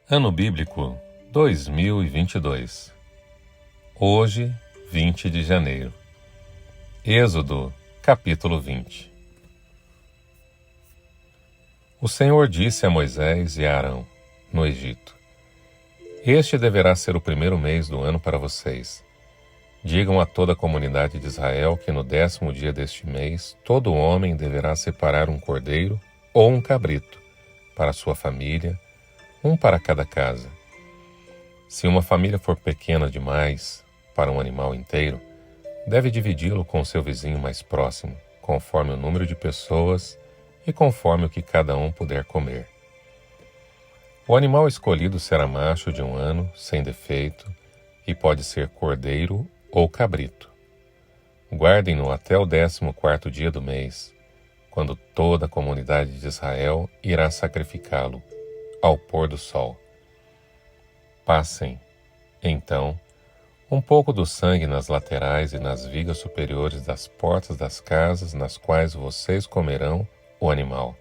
Ano Bíblico 2022. Hoje, 20 de janeiro. Êxodo, capítulo 20. O Senhor disse a Moisés e a Arão, no Egito: Este deverá ser o primeiro mês do ano para vocês. Digam a toda a comunidade de Israel que no 10º dia deste mês, todo homem deverá separar um cordeiro ou um cabrito para sua família, um para cada casa. Se uma família for pequena demais para um animal inteiro, deve dividi-lo com seu vizinho mais próximo, conforme o número de pessoas e conforme o que cada um puder comer. O animal escolhido será macho de 1 ano, sem defeito, e pode ser cordeiro ou cabrito. Guardem-no até o 14º dia do mês, quando toda a comunidade de Israel irá sacrificá-lo ao pôr do sol. Passem, então, um pouco do sangue nas laterais e nas vigas superiores das portas das casas nas quais vocês comerão o animal.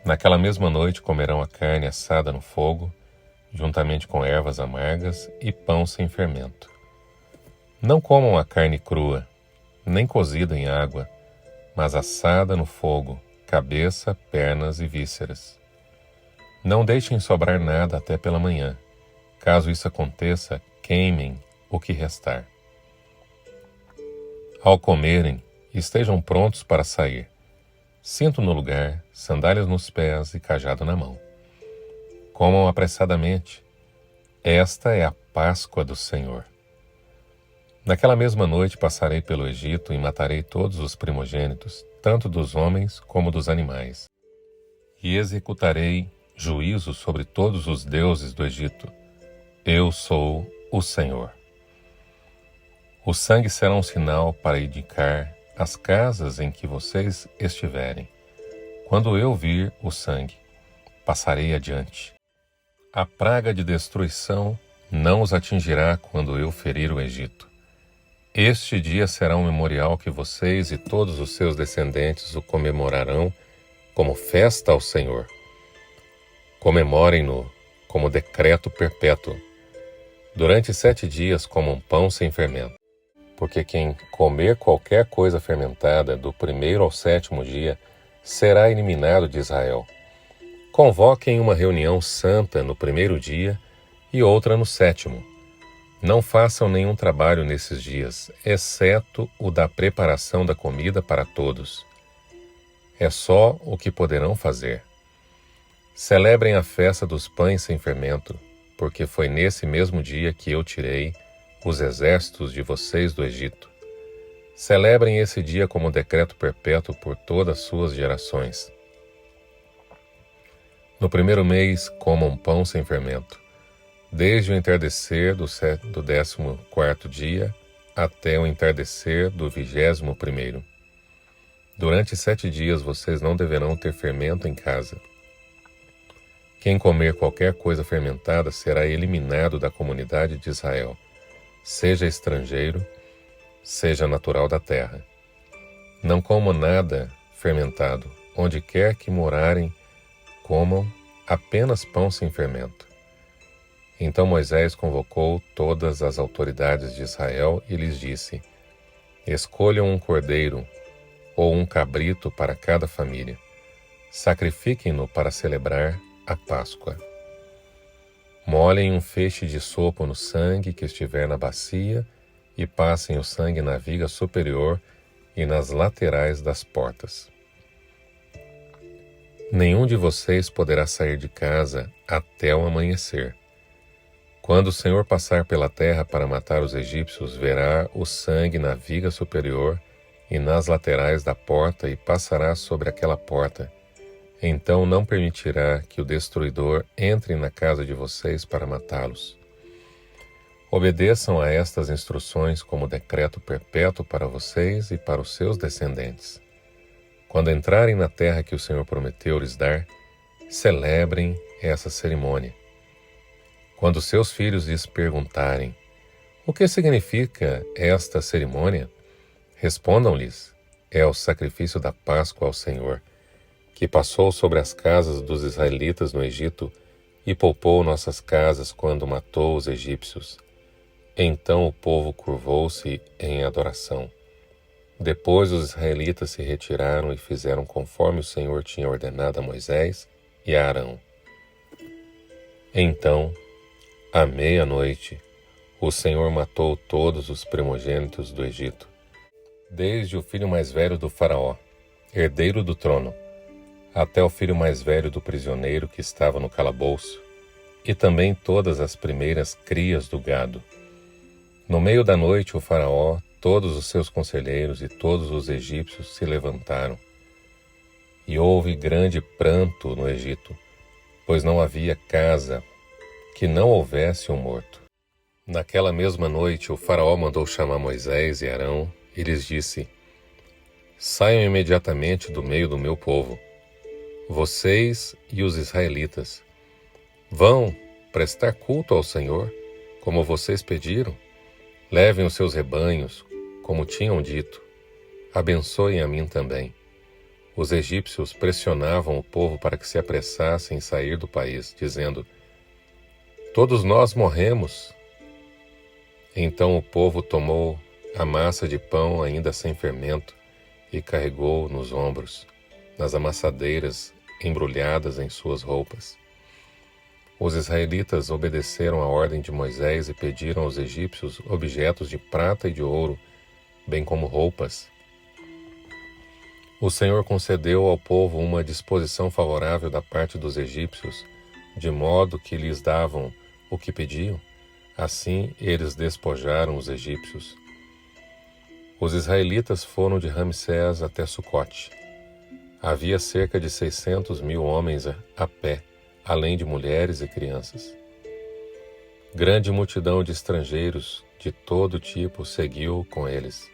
Naquela mesma noite comerão a carne assada no fogo, juntamente com ervas amargas e pão sem fermento. Não comam a carne crua, nem cozida em água, mas assada no fogo, cabeça, pernas e vísceras. Não deixem sobrar nada até pela manhã. Caso isso aconteça, queimem o que restar. Ao comerem, estejam prontos para sair. Cinto no lugar, sandálias nos pés e cajado na mão. Comam apressadamente. Esta é a Páscoa do Senhor. Naquela mesma noite passarei pelo Egito e matarei todos os primogênitos, tanto dos homens como dos animais. E executarei juízo sobre todos os deuses do Egito. Eu sou o Senhor. O sangue será um sinal para indicar as casas em que vocês estiverem. Quando eu vir o sangue, passarei adiante. A praga de destruição não os atingirá quando eu ferir o Egito. Este dia será um memorial que vocês e todos os seus descendentes o comemorarão como festa ao Senhor. Comemorem-no como decreto perpétuo. Durante 7 dias comam pão sem fermento, porque quem comer qualquer coisa fermentada do 1º ao 7º dia será eliminado de Israel. Convoquem uma reunião santa no 1º dia e outra no 7º. Não façam nenhum trabalho nesses dias, exceto o da preparação da comida para todos. É só o que poderão fazer. Celebrem a festa dos pães sem fermento, porque foi nesse mesmo dia que eu tirei os exércitos de vocês do Egito. Celebrem esse dia como decreto perpétuo por todas as suas gerações. No 1º mês, comam pão sem fermento, desde o entardecer do 14º dia até o entardecer do 21º. Durante 7 dias vocês não deverão ter fermento em casa. Quem comer qualquer coisa fermentada será eliminado da comunidade de Israel, seja estrangeiro, seja natural da terra. Não comam nada fermentado. Onde quer que morarem, comam apenas pão sem fermento. Então Moisés convocou todas as autoridades de Israel e lhes disse: Escolham um cordeiro ou um cabrito para cada família. Sacrifiquem-no para celebrar a Páscoa. Molhem um feixe de sopo no sangue que estiver na bacia e passem o sangue na viga superior e nas laterais das portas. Nenhum de vocês poderá sair de casa até o amanhecer. Quando o Senhor passar pela terra para matar os egípcios, verá o sangue na viga superior e nas laterais da porta e passará sobre aquela porta. Então não permitirá que o destruidor entre na casa de vocês para matá-los. Obedeçam a estas instruções como decreto perpétuo para vocês e para os seus descendentes. Quando entrarem na terra que o Senhor prometeu lhes dar, celebrem essa cerimônia. Quando seus filhos lhes perguntarem: o que significa esta cerimônia? Respondam-lhes: é o sacrifício da Páscoa ao Senhor, que passou sobre as casas dos israelitas no Egito e poupou nossas casas quando matou os egípcios. Então o povo curvou-se em adoração. Depois os israelitas se retiraram e fizeram conforme o Senhor tinha ordenado a Moisés e a Arão. Então, à meia-noite, o Senhor matou todos os primogênitos do Egito, desde o filho mais velho do faraó, herdeiro do trono, até o filho mais velho do prisioneiro que estava no calabouço, e também todas as primeiras crias do gado. No meio da noite o faraó, todos os seus conselheiros e todos os egípcios se levantaram. E houve grande pranto no Egito, pois não havia casa que não houvesse um morto. Naquela mesma noite o faraó mandou chamar Moisés e Arão e lhes disse: Saiam imediatamente do meio do meu povo, vocês e os israelitas. Vão prestar culto ao Senhor, como vocês pediram. Levem os seus rebanhos, como tinham dito. Abençoem a mim também. Os egípcios pressionavam o povo para que se apressassem em sair do país, dizendo: Todos nós morremos. Então o povo tomou a massa de pão ainda sem fermento e carregou nos ombros, nas amassadeiras embrulhadas em suas roupas. Os israelitas obedeceram à ordem de Moisés e pediram aos egípcios objetos de prata e de ouro, bem como roupas. O Senhor concedeu ao povo uma disposição favorável da parte dos egípcios, de modo que lhes davam o que pediam. Assim eles despojaram os egípcios. Os israelitas foram de Ramsés até Sucote. Havia cerca de 600.000 homens a pé, além de mulheres e crianças. Grande multidão de estrangeiros de todo tipo seguiu com eles,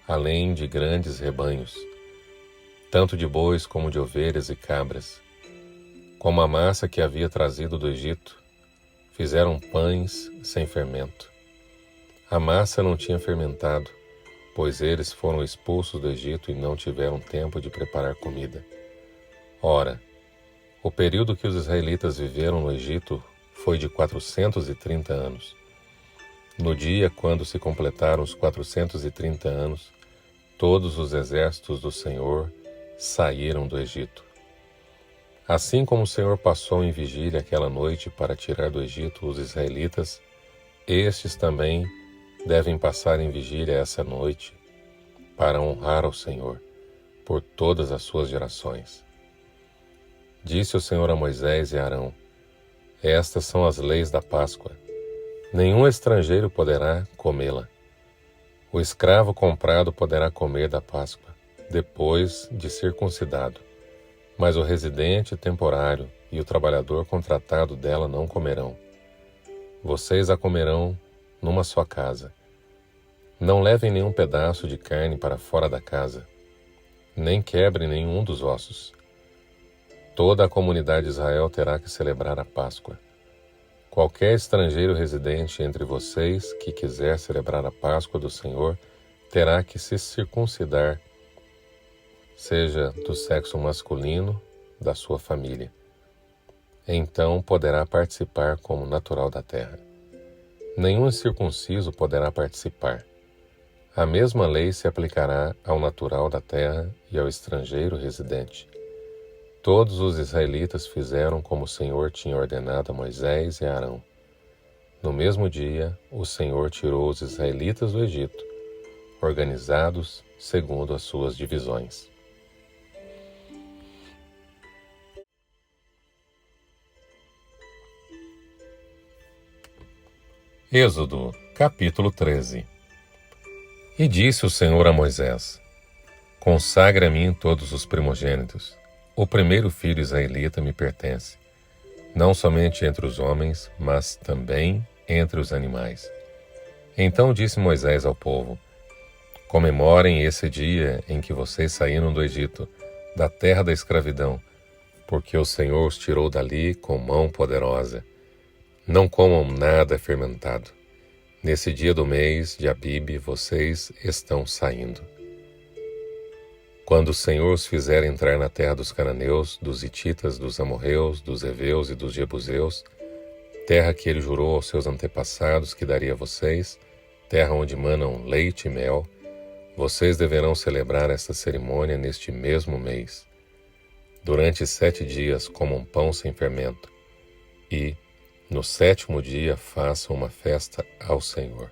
além de grandes rebanhos, tanto de bois como de ovelhas e cabras. Com a massa que havia trazido do Egito, fizeram pães sem fermento. A massa não tinha fermentado, pois eles foram expulsos do Egito e não tiveram tempo de preparar comida. Ora, o período que os israelitas viveram no Egito foi de 430 anos. No dia quando se completaram os 430 anos, todos os exércitos do Senhor saíram do Egito. Assim como o Senhor passou em vigília aquela noite para tirar do Egito os israelitas, estes também devem passar em vigília essa noite para honrar ao Senhor por todas as suas gerações. Disse o Senhor a Moisés e a Arão: Estas são as leis da Páscoa. Nenhum estrangeiro poderá comê-la. O escravo comprado poderá comer da Páscoa, depois de circuncidado, mas o residente temporário e o trabalhador contratado dela não comerão. Vocês a comerão numa só casa. Não levem nenhum pedaço de carne para fora da casa, nem quebrem nenhum dos ossos. Toda a comunidade de Israel terá que celebrar a Páscoa. Qualquer estrangeiro residente entre vocês que quiser celebrar a Páscoa do Senhor terá que se circuncidar, seja do sexo masculino da sua família. Então poderá participar como natural da terra. Nenhum incircunciso poderá participar. A mesma lei se aplicará ao natural da terra e ao estrangeiro residente. Todos os israelitas fizeram como o Senhor tinha ordenado a Moisés e a Arão. No mesmo dia, o Senhor tirou os israelitas do Egito, organizados segundo as suas divisões. Êxodo, capítulo 13. E disse o Senhor a Moisés: Consagre a mim todos os primogênitos. O primeiro filho israelita me pertence, não somente entre os homens, mas também entre os animais. Então disse Moisés ao povo: Comemorem esse dia em que vocês saíram do Egito, da terra da escravidão, porque o Senhor os tirou dali com mão poderosa. Não comam nada fermentado. Nesse dia do mês de Abibe vocês estão saindo. Quando o Senhor os fizer entrar na terra dos cananeus, dos hititas, dos amorreus, dos heveus e dos jebuseus, terra que ele jurou aos seus antepassados que daria a vocês, terra onde manam leite e mel, vocês deverão celebrar esta cerimônia neste mesmo mês. Durante 7 dias comam pão sem fermento, e, no 7º dia, façam uma festa ao Senhor.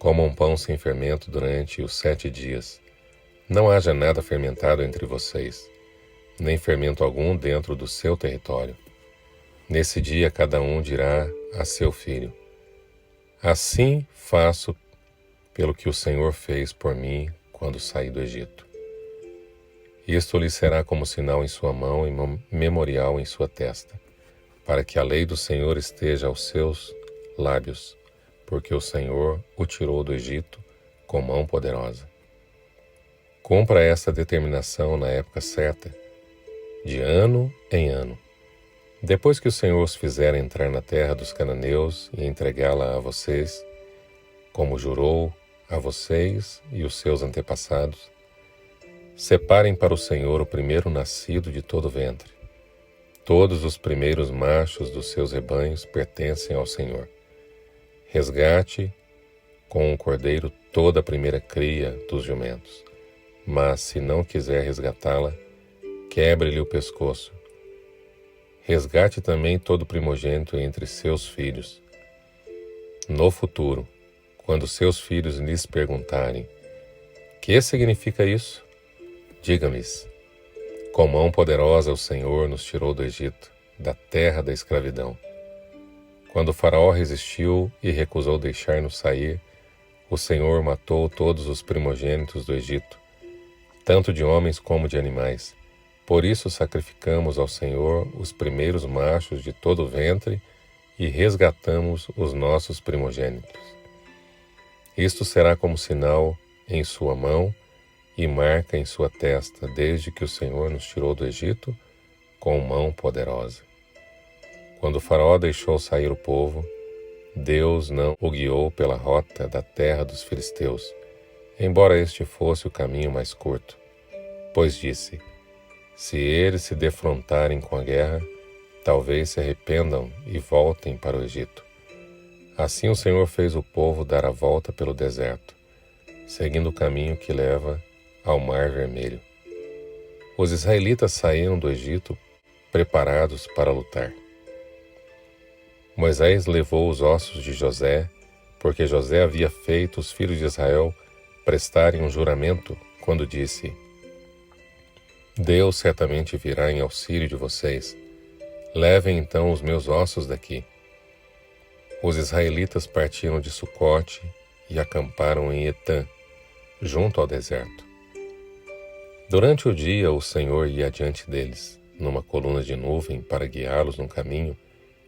Comam pão sem fermento durante os 7 dias. Não haja nada fermentado entre vocês, nem fermento algum dentro do seu território. Nesse dia cada um dirá a seu filho: assim faço pelo que o Senhor fez por mim quando saí do Egito. Isto lhe será como sinal em sua mão e memorial em sua testa, para que a lei do Senhor esteja aos seus lábios, porque o Senhor o tirou do Egito com mão poderosa. Cumpra esta determinação na época certa, de ano em ano. Depois que o Senhor os fizer entrar na terra dos cananeus e entregá-la a vocês, como jurou a vocês e os seus antepassados, separem para o Senhor o primeiro nascido de todo ventre. Todos os primeiros machos dos seus rebanhos pertencem ao Senhor. Resgate com um cordeiro toda a primeira cria dos jumentos. Mas, se não quiser resgatá-la, quebre-lhe o pescoço. Resgate também todo primogênito entre seus filhos. No futuro, quando seus filhos lhes perguntarem: que significa isso? Diga-lhes: com mão poderosa o Senhor nos tirou do Egito, da terra da escravidão. Quando o faraó resistiu e recusou deixar-nos sair, o Senhor matou todos os primogênitos do Egito, tanto de homens como de animais. Por isso sacrificamos ao Senhor os primeiros machos de todo o ventre e resgatamos os nossos primogênitos. Isto será como sinal em sua mão e marca em sua testa, desde que o Senhor nos tirou do Egito com mão poderosa. Quando o faraó deixou sair o povo, Deus não o guiou pela rota da terra dos filisteus, embora este fosse o caminho mais curto, pois disse: se eles se defrontarem com a guerra, talvez se arrependam e voltem para o Egito. Assim o Senhor fez o povo dar a volta pelo deserto, seguindo o caminho que leva ao Mar Vermelho. Os israelitas saíram do Egito preparados para lutar. Moisés levou os ossos de José, porque José havia feito os filhos de Israel prestarem um juramento quando disse: Deus certamente virá em auxílio de vocês. Levem então os meus ossos daqui. Os israelitas partiram de Sucote e acamparam em Etã, junto ao deserto. Durante o dia o Senhor ia adiante deles, numa coluna de nuvem para guiá-los no caminho,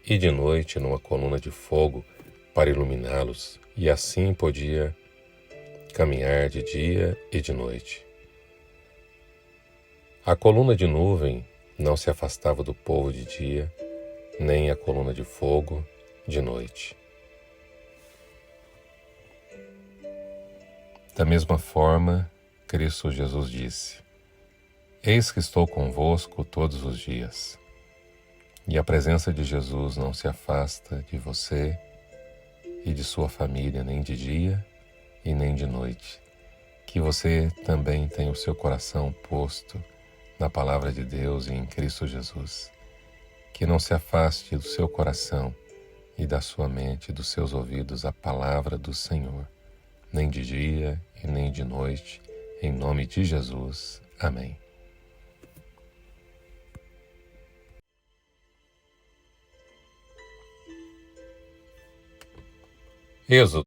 e de noite numa coluna de fogo para iluminá-los, e assim podia caminhar de dia e de noite. A coluna de nuvem não se afastava do povo de dia, nem a coluna de fogo de noite. Da mesma forma, Cristo Jesus disse: Eis que estou convosco todos os dias. E a presença de Jesus não se afasta de você e de sua família nem de dia e nem de noite. Que você também tenha o seu coração posto na palavra de Deus e em Cristo Jesus. Que não se afaste do seu coração e da sua mente e dos seus ouvidos a palavra do Senhor, nem de dia e nem de noite, em nome de Jesus. Amém. Êxodo